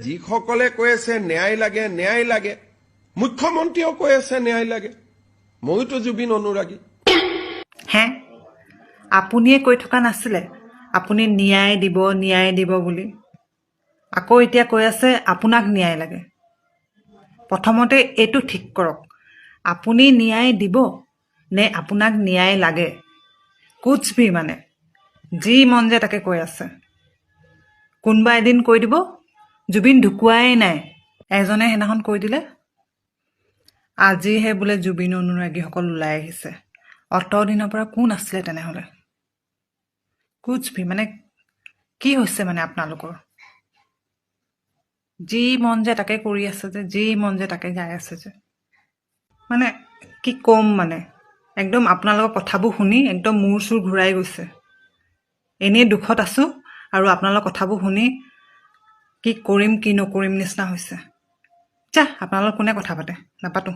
যিসকলে কৈ আছে ন্যায় লাগে ন্যায় লাগে, মুখ্যমন্ত্ৰীয়েও কৈ আছে ন্যায় লাগে, মইতো জুবিন অনুৰাগী। হে, আপুনিয়ে কৈ থকা নাছিলে আপুনি ন্যায় দিব বুলি? আকৌ এতিয়া কৈ আছে আপোনাক ন্যায় লাগে। প্ৰথমতে এইটো ঠিক কৰক, আপুনি ন্যায় দিব নে আপোনাক ন্যায় লাগে? কুছ ভি মানে যি মন যায় তাকে কৈ আছে। কোনোবা এদিন কৈ দিব জুবিন ঢুকুৱাই নাই। এজনে সেইদিনাখন কৈ দিলে আজিহে বোলে জুবিন অনুৰাগীসকল ওলাই আহিছে। অত দিনৰ পৰা কোন আছিলে তেনেহ'লে? কুছ ভি মানে কি হৈছে মানে আপোনালোকৰ? যি মন যায় তাকে কৰি আছে যে, যি মন যায় তাকে গাই আছে যে, মানে কি ক'ম মানে একদম আপোনালোকৰ কথাবোৰ শুনি একদম মূৰ চুৰ ঘূৰাই গৈছে। এনেই দুখত আছোঁ আৰু আপোনালোকৰ কথাবোৰ শুনি কি কৰিম কি নকৰিম নিচিনা হৈছে। যা, আপোনালোক কোনে কথা পাতে, নাপাতো।